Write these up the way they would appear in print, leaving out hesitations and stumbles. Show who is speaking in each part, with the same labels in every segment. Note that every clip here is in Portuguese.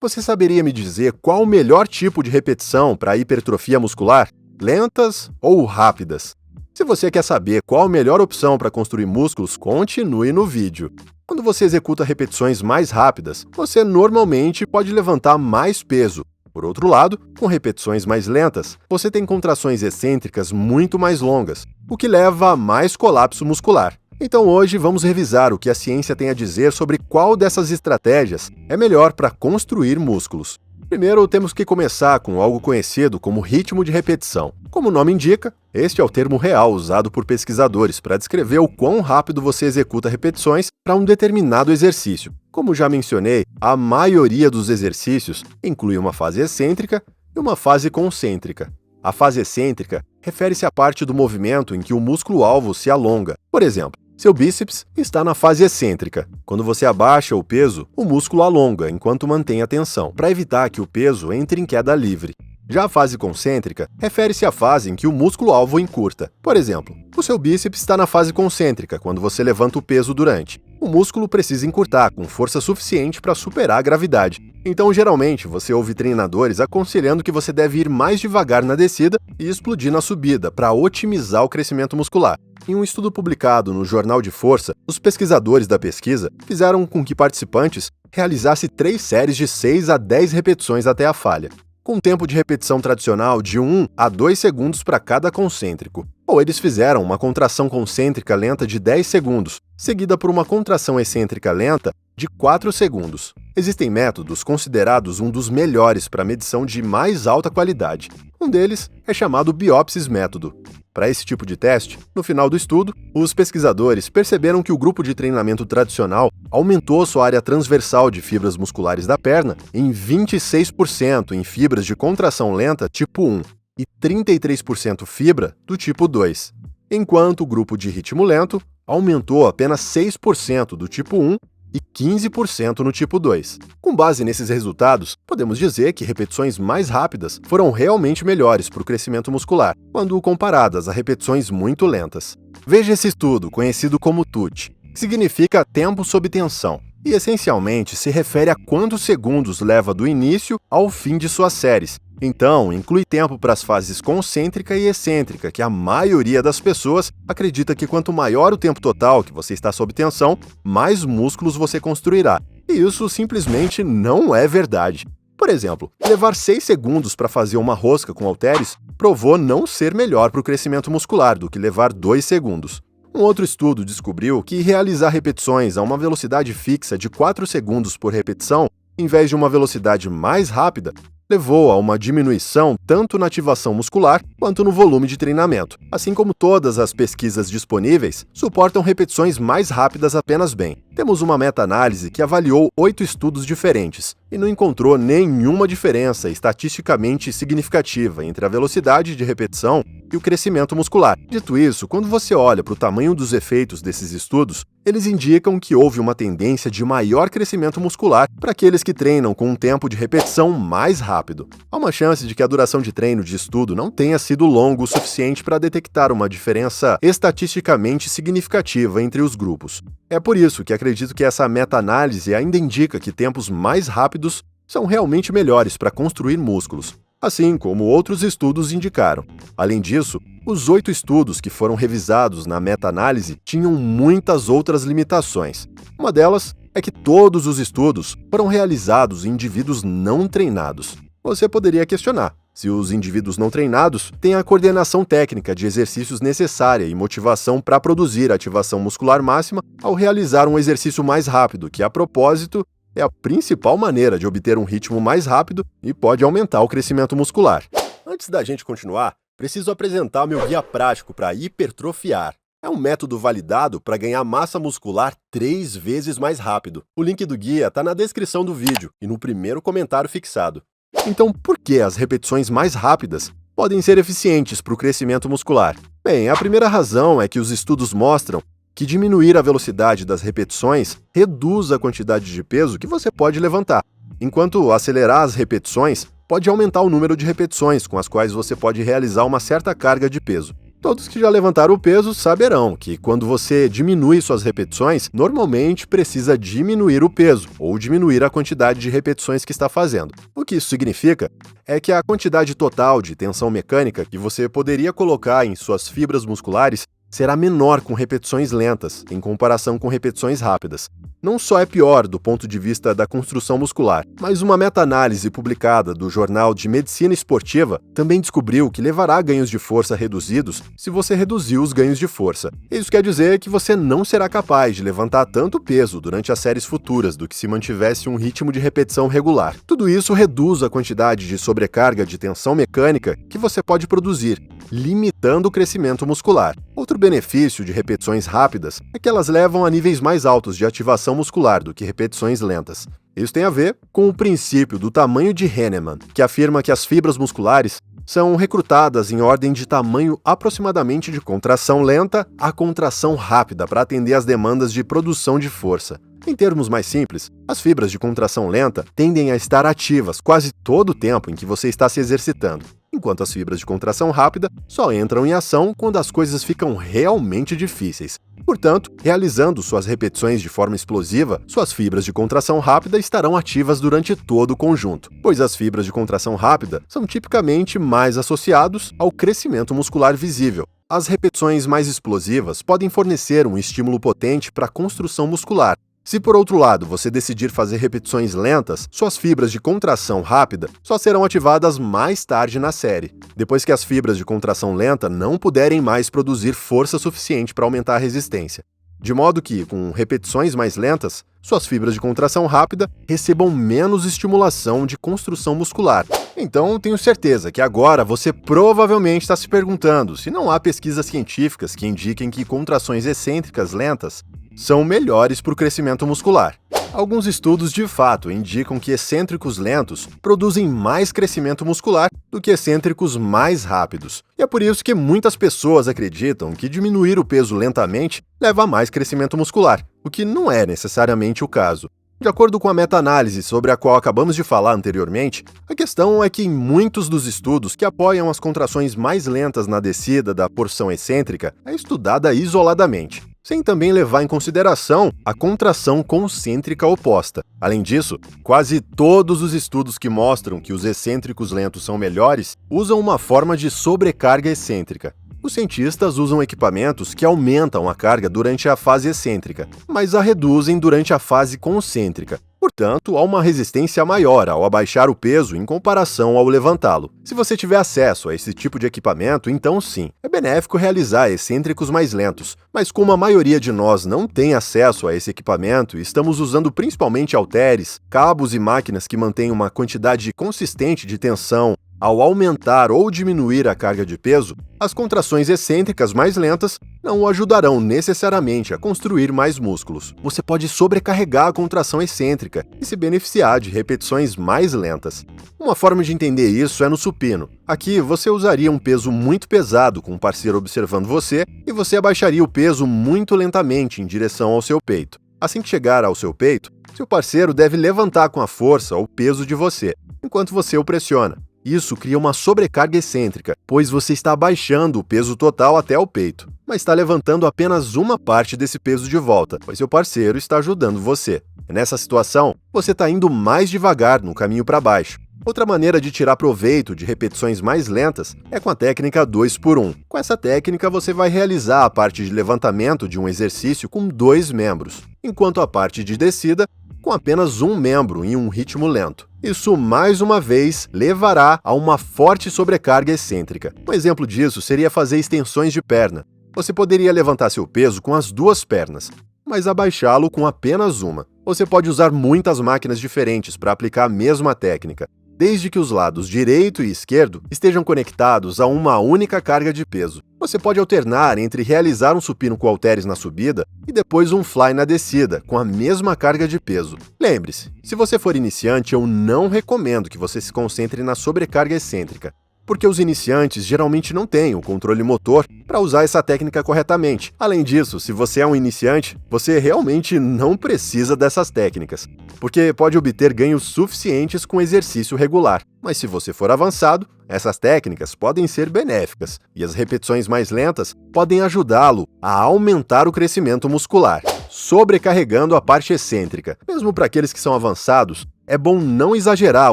Speaker 1: Você saberia me dizer qual o melhor tipo de repetição para hipertrofia muscular? Lentas ou rápidas? Se você quer saber qual a melhor opção para construir músculos, continue no vídeo. Quando você executa repetições mais rápidas, você normalmente pode levantar mais peso. Por outro lado, com repetições mais lentas, você tem contrações excêntricas muito mais longas, o que leva a mais colapso muscular. Então hoje vamos revisar o que a ciência tem a dizer sobre qual dessas estratégias é melhor para construir músculos. Primeiro, temos que começar com algo conhecido como ritmo de repetição. Como o nome indica, este é o termo real usado por pesquisadores para descrever o quão rápido você executa repetições para um determinado exercício. Como já mencionei, a maioria dos exercícios inclui uma fase excêntrica e uma fase concêntrica. A fase excêntrica refere-se à parte do movimento em que o músculo-alvo se alonga. Por exemplo, seu bíceps está na fase excêntrica. Quando você abaixa o peso, o músculo alonga enquanto mantém a tensão, para evitar que o peso entre em queda livre. Já a fase concêntrica refere-se à fase em que o músculo-alvo encurta. Por exemplo, o seu bíceps está na fase concêntrica quando você levanta o peso durante. O músculo precisa encurtar com força suficiente para superar a gravidade. Então, geralmente, você ouve treinadores aconselhando que você deve ir mais devagar na descida e explodir na subida para otimizar o crescimento muscular. Em um estudo publicado no Jornal de Força, os pesquisadores da pesquisa fizeram com que participantes realizassem 3 séries de 6 a 10 repetições até a falha, com tempo de repetição tradicional de 1 a 2 segundos para cada concêntrico. Ou eles fizeram uma contração concêntrica lenta de 10 segundos, seguida por uma contração excêntrica lenta de 4 segundos. Existem métodos considerados um dos melhores para medição de mais alta qualidade. Um deles é chamado Biopsis método. Para esse tipo de teste, no final do estudo, os pesquisadores perceberam que o grupo de treinamento tradicional aumentou sua área transversal de fibras musculares da perna em 26% em fibras de contração lenta tipo 1 e 33% fibra do tipo 2, enquanto o grupo de ritmo lento aumentou apenas 6% do tipo 1 e 15% no tipo 2. Com base nesses resultados, podemos dizer que repetições mais rápidas foram realmente melhores para o crescimento muscular, quando comparadas a repetições muito lentas. Veja esse estudo, conhecido como TUT, que significa tempo sob tensão, e essencialmente se refere a quantos segundos leva do início ao fim de suas séries. Então, inclui tempo para as fases concêntrica e excêntrica, que a maioria das pessoas acredita que quanto maior o tempo total que você está sob tensão, mais músculos você construirá. E isso simplesmente não é verdade. Por exemplo, levar 6 segundos para fazer uma rosca com halteres provou não ser melhor para o crescimento muscular do que levar 2 segundos. Um outro estudo descobriu que realizar repetições a uma velocidade fixa de 4 segundos por repetição, em vez de uma velocidade mais rápida, levou a uma diminuição tanto na ativação muscular quanto no volume de treinamento. Assim como todas as pesquisas disponíveis, suportam repetições mais rápidas apenas bem. Temos uma meta-análise que avaliou 8 estudos diferentes e não encontrou nenhuma diferença estatisticamente significativa entre a velocidade de repetição e o crescimento muscular. Dito isso, quando você olha para o tamanho dos efeitos desses estudos, eles indicam que houve uma tendência de maior crescimento muscular para aqueles que treinam com um tempo de repetição mais rápido. Há uma chance de que a duração de treino de estudo não tenha sido longo o suficiente para detectar uma diferença estatisticamente significativa entre os grupos. É por isso que acredito que essa meta-análise ainda indica que tempos mais rápidos são realmente melhores para construir músculos, assim como outros estudos indicaram. Além disso, os 8 estudos que foram revisados na meta-análise tinham muitas outras limitações. Uma delas é que todos os estudos foram realizados em indivíduos não treinados. Você poderia questionar se os indivíduos não treinados têm a coordenação técnica de exercícios necessária e motivação para produzir a ativação muscular máxima ao realizar um exercício mais rápido, que, a propósito, é a principal maneira de obter um ritmo mais rápido e pode aumentar o crescimento muscular. Antes da gente continuar, preciso apresentar meu guia prático para hipertrofiar. É um método validado para ganhar massa muscular 3 vezes mais rápido. O link do guia está na descrição do vídeo e no primeiro comentário fixado. Então, por que as repetições mais rápidas podem ser eficientes para o crescimento muscular? Bem, a primeira razão é que os estudos mostram que diminuir a velocidade das repetições reduz a quantidade de peso que você pode levantar, enquanto acelerar as repetições pode aumentar o número de repetições com as quais você pode realizar uma certa carga de peso. Todos que já levantaram o peso saberão que quando você diminui suas repetições, normalmente precisa diminuir o peso ou diminuir a quantidade de repetições que está fazendo. O que isso significa é que a quantidade total de tensão mecânica que você poderia colocar em suas fibras musculares será menor com repetições lentas, em comparação com repetições rápidas. Não só é pior do ponto de vista da construção muscular, mas uma meta-análise publicada do Jornal de Medicina Esportiva também descobriu que levará a ganhos de força reduzidos se você reduzir os ganhos de força. Isso quer dizer que você não será capaz de levantar tanto peso durante as séries futuras do que se mantivesse um ritmo de repetição regular. Tudo isso reduz a quantidade de sobrecarga de tensão mecânica que você pode produzir, limitando o crescimento muscular. Outro benefício de repetições rápidas é que elas levam a níveis mais altos de ativação muscular do que repetições lentas. Isso tem a ver com o princípio do tamanho de Hahnemann, que afirma que as fibras musculares são recrutadas em ordem de tamanho aproximadamente de contração lenta a contração rápida para atender às demandas de produção de força. Em termos mais simples, as fibras de contração lenta tendem a estar ativas quase todo o tempo em que você está se exercitando, enquanto as fibras de contração rápida só entram em ação quando as coisas ficam realmente difíceis. Portanto, realizando suas repetições de forma explosiva, suas fibras de contração rápida estarão ativas durante todo o conjunto, pois as fibras de contração rápida são tipicamente mais associados ao crescimento muscular visível. As repetições mais explosivas podem fornecer um estímulo potente para a construção muscular. Se, por outro lado, você decidir fazer repetições lentas, suas fibras de contração rápida só serão ativadas mais tarde na série, depois que as fibras de contração lenta não puderem mais produzir força suficiente para aumentar a resistência. De modo que, com repetições mais lentas, suas fibras de contração rápida recebam menos estimulação de construção muscular. Então, tenho certeza que agora você provavelmente está se perguntando se não há pesquisas científicas que indiquem que contrações excêntricas lentas são melhores para o crescimento muscular. Alguns estudos de fato indicam que excêntricos lentos produzem mais crescimento muscular do que excêntricos mais rápidos. E é por isso que muitas pessoas acreditam que diminuir o peso lentamente leva a mais crescimento muscular, o que não é necessariamente o caso. De acordo com a meta-análise sobre a qual acabamos de falar anteriormente, a questão é que em muitos dos estudos que apoiam as contrações mais lentas na descida da porção excêntrica é estudada isoladamente, sem também levar em consideração a contração concêntrica oposta. Além disso, quase todos os estudos que mostram que os excêntricos lentos são melhores usam uma forma de sobrecarga excêntrica. Os cientistas usam equipamentos que aumentam a carga durante a fase excêntrica, mas a reduzem durante a fase concêntrica. Portanto, há uma resistência maior ao abaixar o peso em comparação ao levantá-lo. Se você tiver acesso a esse tipo de equipamento, então sim, é benéfico realizar excêntricos mais lentos. Mas como a maioria de nós não tem acesso a esse equipamento e estamos usando principalmente halteres, cabos e máquinas que mantêm uma quantidade consistente de tensão ao aumentar ou diminuir a carga de peso, as contrações excêntricas mais lentas não o ajudarão necessariamente a construir mais músculos. Você pode sobrecarregar a contração excêntrica e se beneficiar de repetições mais lentas. Uma forma de entender isso é no supino. Aqui, você usaria um peso muito pesado com um parceiro observando você e você abaixaria o peso muito lentamente em direção ao seu peito. Assim que chegar ao seu peito, seu parceiro deve levantar com a força ou peso de você, enquanto você o pressiona. Isso cria uma sobrecarga excêntrica, pois você está abaixando o peso total até o peito, mas está levantando apenas uma parte desse peso de volta, pois seu parceiro está ajudando você. Nessa situação, você está indo mais devagar no caminho para baixo. Outra maneira de tirar proveito de repetições mais lentas é com a técnica 2x1. Com essa técnica, você vai realizar a parte de levantamento de um exercício com 2 membros, enquanto a parte de descida com apenas um membro em um ritmo lento. Isso, mais uma vez, levará a uma forte sobrecarga excêntrica. Um exemplo disso seria fazer extensões de perna. Você poderia levantar seu peso com as 2 pernas, mas abaixá-lo com apenas uma. Você pode usar muitas máquinas diferentes para aplicar a mesma técnica, desde que os lados direito e esquerdo estejam conectados a uma única carga de peso. Você pode alternar entre realizar um supino com halteres na subida e depois um fly na descida, com a mesma carga de peso. Lembre-se, se você for iniciante, eu não recomendo que você se concentre na sobrecarga excêntrica. porque os iniciantes geralmente não têm o controle motor para usar essa técnica corretamente. Além disso, se você é um iniciante, você realmente não precisa dessas técnicas, porque pode obter ganhos suficientes com exercício regular. Mas se você for avançado, essas técnicas podem ser benéficas, e as repetições mais lentas podem ajudá-lo a aumentar o crescimento muscular, sobrecarregando a parte excêntrica. Mesmo para aqueles que são avançados, é bom não exagerar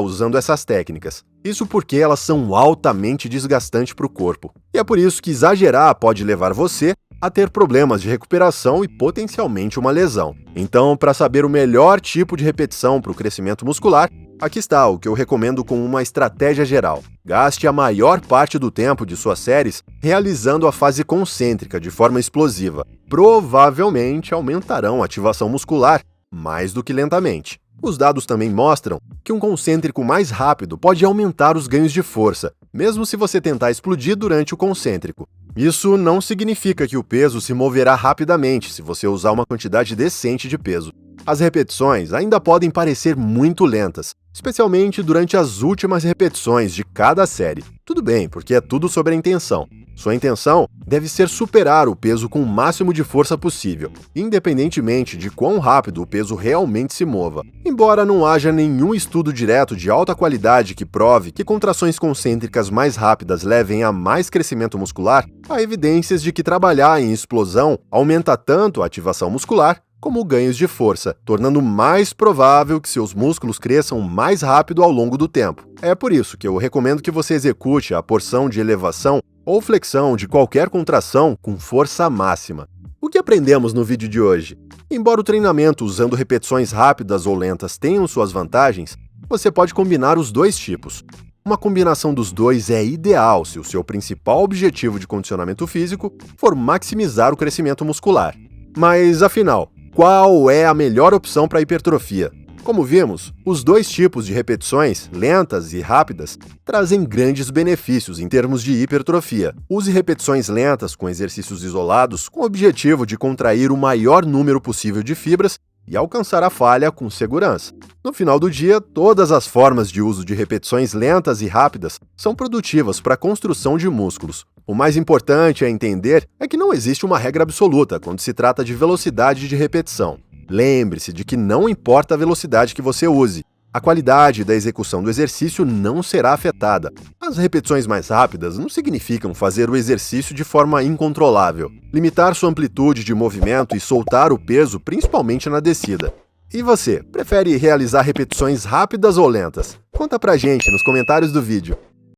Speaker 1: usando essas técnicas. Isso porque elas são altamente desgastantes para o corpo. E é por isso que exagerar pode levar você a ter problemas de recuperação e potencialmente uma lesão. Então, para saber o melhor tipo de repetição para o crescimento muscular, aqui está o que eu recomendo como uma estratégia geral. Gaste a maior parte do tempo de suas séries realizando a fase concêntrica de forma explosiva. Provavelmente aumentarão a ativação muscular mais do que lentamente. Os dados também mostram que um concêntrico mais rápido pode aumentar os ganhos de força, mesmo se você tentar explodir durante o concêntrico. Isso não significa que o peso se moverá rapidamente se você usar uma quantidade decente de peso. As repetições ainda podem parecer muito lentas, especialmente durante as últimas repetições de cada série. Tudo bem, porque é tudo sobre a intenção. Sua intenção deve ser superar o peso com o máximo de força possível, independentemente de quão rápido o peso realmente se mova. Embora não haja nenhum estudo direto de alta qualidade que prove que contrações concêntricas mais rápidas levem a mais crescimento muscular, há evidências de que trabalhar em explosão aumenta tanto a ativação muscular como ganhos de força, tornando mais provável que seus músculos cresçam mais rápido ao longo do tempo. É por isso que eu recomendo que você execute a porção de elevação ou flexão de qualquer contração com força máxima. O que aprendemos no vídeo de hoje? Embora o treinamento usando repetições rápidas ou lentas tenham suas vantagens, você pode combinar os dois tipos. Uma combinação dos dois é ideal se o seu principal objetivo de condicionamento físico for maximizar o crescimento muscular. Mas, afinal, qual é a melhor opção para hipertrofia? Como vimos, os dois tipos de repetições, lentas e rápidas, trazem grandes benefícios em termos de hipertrofia. Use repetições lentas com exercícios isolados com o objetivo de contrair o maior número possível de fibras e alcançar a falha com segurança. No final do dia, todas as formas de uso de repetições lentas e rápidas são produtivas para a construção de músculos. O mais importante a entender é que não existe uma regra absoluta quando se trata de velocidade de repetição. Lembre-se de que não importa a velocidade que você use, a qualidade da execução do exercício não será afetada. As repetições mais rápidas não significam fazer o exercício de forma incontrolável, limitar sua amplitude de movimento e soltar o peso, principalmente na descida. E você, prefere realizar repetições rápidas ou lentas? Conta pra gente nos comentários do vídeo.